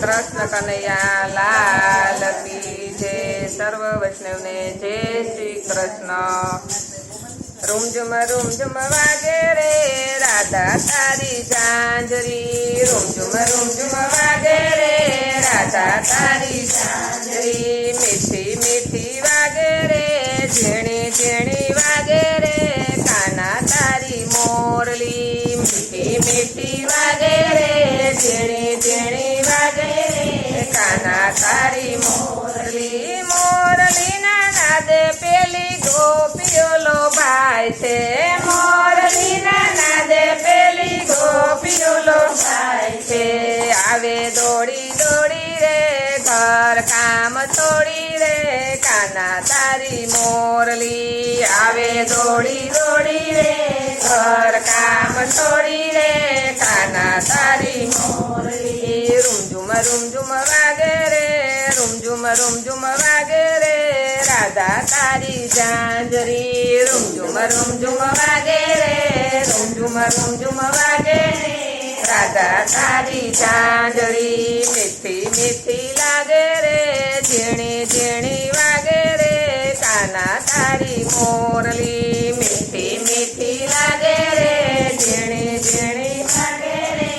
કૃષ્ણ કનૈયા લાલ કી જય. સર્વ વૈષ્ણવને જય શ્રી કૃષ્ણ. રૂમઝુમ રૂમઝુમ વાગે રે રાધા તારી ઝાંઝરી. રૂમઝુમ રૂમઝુમ વાગે રે રાધા તારી ઝાંઝરી. મીઠી મીઠી વાગે રે ઝીણી ઝીણી વાગે રે કાના તારી મોરલી. મીઠી મીઠી વાગે રે ઝીણી ઝીણી વાગે રે કાના તારી મોરલી. મોરલીના નાદે પેલી ગોપીઓ લોભાય છે. મોરલીના નાદે પેલી ગોપીઓ લોભાય છે. આવે દોડી દોડી રે ઘર કામ છોડી રે કાના તારી મોરલી. આવે દોડી દોડી રે ઘર કામ છોડી રે કાના તારી મોરલી. રૂમઝુમ રૂમઝુમ વાગે રે રૂમઝુમ રૂમઝુમ વાગે રે રાધા તારી ઝાંઝરી. રૂમઝુમ રૂમઝુમ વાગે રે રૂમઝુમ રૂમઝુમ વાગે રે રાધા તારી ઝાંઝરી. મીઠી મીઠી લાગે રે ઝીણી ઝીણી વાગે રે કાના તારી મોરલી. મીઠી મીઠી લાગે રે ઝીણી ઝીણી વાગે રે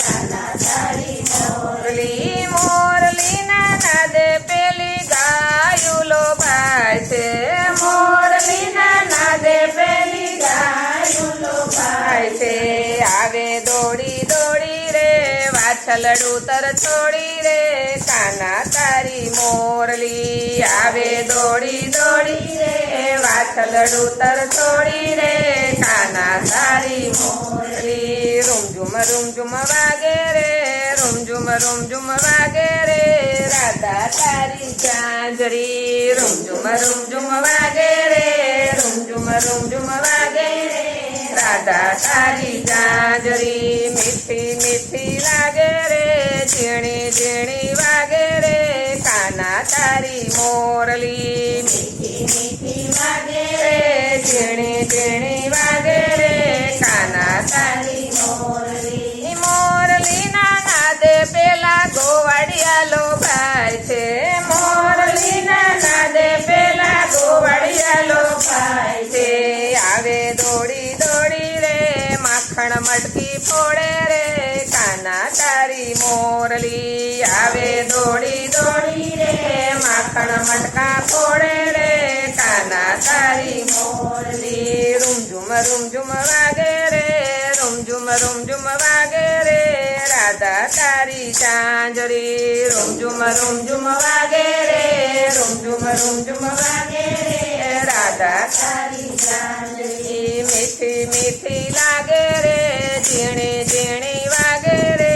કાના તારી મોરલી. મોરલીના નાદે પેલી ગાયું લોભાય છે. મોરલીના નાદે પેલી ગાયું લોભાય છે. આવે દોડી દોડી રે વાછલડું તર છોડી રે કાના તારી મોરલી. આવે દોડી દોડી રે વાછલડું તર છોડી રે કાના તારી મોરલી. રૂમઝુમ રૂમઝુમ વાગે રે રૂમઝુમ રૂમઝુમ વાગે રે રાધા તારી ઝાંઝરી. રૂમઝુમ રૂમઝુમ વાગે રે રૂમઝુમ રૂમઝુમ વાગે રે રાધા તારી ઝાંઝરી. મીઠી મીઠી લાગે રે ઝીણી ઝીણી વાગે રે કાના તારી મોરલી. મીઠી મીઠી વાગે રે ઝીણી ઝીણી વાગે રે કાના તારી મોરલી. મોરલીના નાદે પેલા ગોવાળિયા લોભાય છે. મોરલીના નાદે પેલા ગોવાળિયા લોભાય છે. આવે દોડી દોડી રે માખણ મટકી ફોડે રે કાના તારી મોરલી. આવે દોડી દોડી રે માખણ મટકા ફોડે રે કાના તારી મોરલી. રૂમઝુમ રૂમઝુમ વાગે રે રૂમઝુમ રૂમઝુમ વાગે રે રાધા તારી ઝાંઝરી. રૂમઝુમ રૂમઝુમ વાગે રે રૂમઝુમ રૂમઝુમ વાગે રે રાધા તારી ઝાંઝરી. મીઠી મીઠી લાગે રે ઝીણી ઝીણી વાગે રે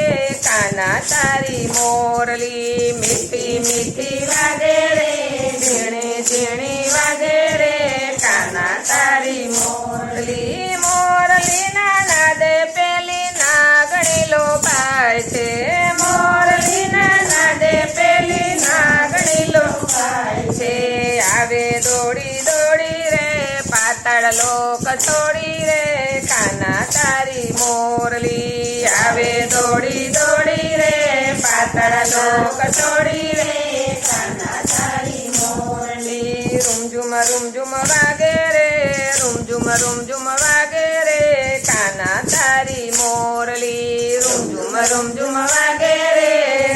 કાના તારી મોરલી. મીઠી મીઠી વાગે રે ઝીણી ઝીણી વાગે રે કાના તારી મોરલી. મોરલીના નાદે પેલી નાગણી લોભાય છે. મોરલીના નાદે પેલી નાગણી લોભાય છે. આવે દોડી દોડી રે પાતાળ લોક છોડી રે કાના તારી મોરલી. આવે દોડી દોડી રે પાતાળ લોક છોડી રે કાના તારી મોરલી. રૂમઝુમ રૂમઝુમ વાગે રે રૂમઝુમ રૂમઝુમ વાગે રે કાના તારી મોરલી. રૂમઝુમ રૂમઝુમ વાગે રે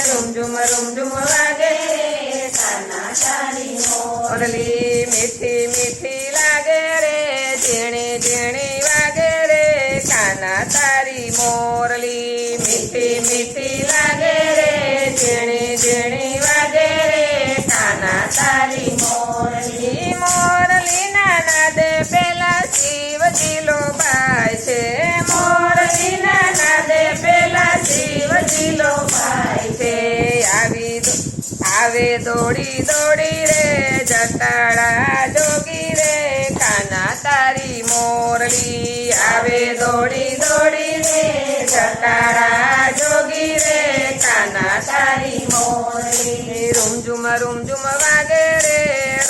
રૂમઝુમ રૂમઝુમ વાગે રે કાના તારી મોરલી. મીઠી મીઠી લાગે રે ઝીણી ઝીણી વાગે રે કાના તારી મોરલી. મીઠી મીઠી લાગે રે ઝીણી ઝીણી વાગે રે કાના તારી મોરલી. મોરલીના નાદે પેલા શિવજી લોભાય છે. મોરલીના નાદે પેલા શિવજી લોભાય છે. આવે દોડી દોડી રે જટાળા જોગી રે કાના તારી મોરલી. આવે દોડી દોડી રે જટાળા જોગી રે કાના તારી મોરલી. રૂમઝુમ રૂમઝુમ વાગે રે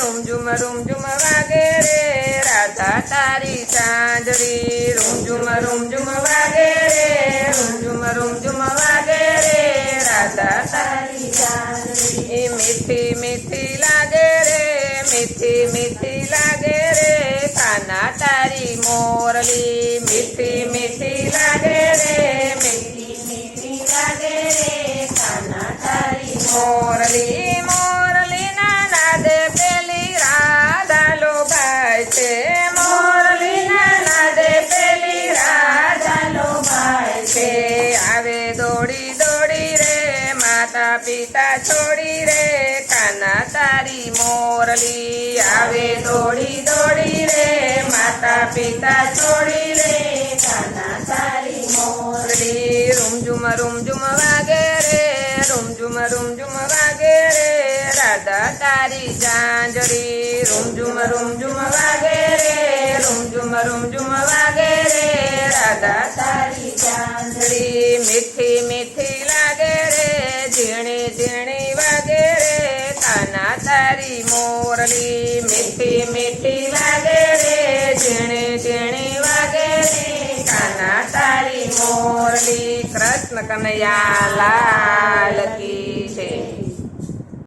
રૂમઝુમ રૂમઝુમ વાગે રે રાધા તારી ઝાંઝરી. રૂમઝુમ રૂમઝુમ વાગે રે રૂમઝુમ રૂમઝુમ વાગે રે રાધા તારી તારી ચાંદડી. એ મીઠી મીઠી લાગે રે મીઠી મીઠી લાગે રે કાના તારી મોરલી મીઠી મીઠી લાગે રે મીઠી મીઠી લાગે રે કાના તારી મોરલી મોરલી ના નાદે પેલી રાધા લોભાય છે મોરલી ના નાદે પેલી રાધા લોભાય છે આવે દોડી દોડી રે માતા પિતા છોડી રે કાના તારી મોરલી આવે દોડી દોડી રે માતા પિતા છોડી રે કાના તારી મોરલી રૂમઝુમ વાગે રે રૂમઝુમ વાગે રે રાધા તારી ઝાંઝરી રૂમઝુમ વાગે રે રૂમઝુમ વાગે રે રાધા તારી ચાંદડી. મીઠી મીઠી લાગે રે ઝીણી ઝીણી વાગે રે કાના તારી મોરલી મીઠી મીઠી લાગે રે ઝીણી ઝીણી વાગે રે કાના તારી મોરલી કૃષ્ણ કનૈયા લાલ કી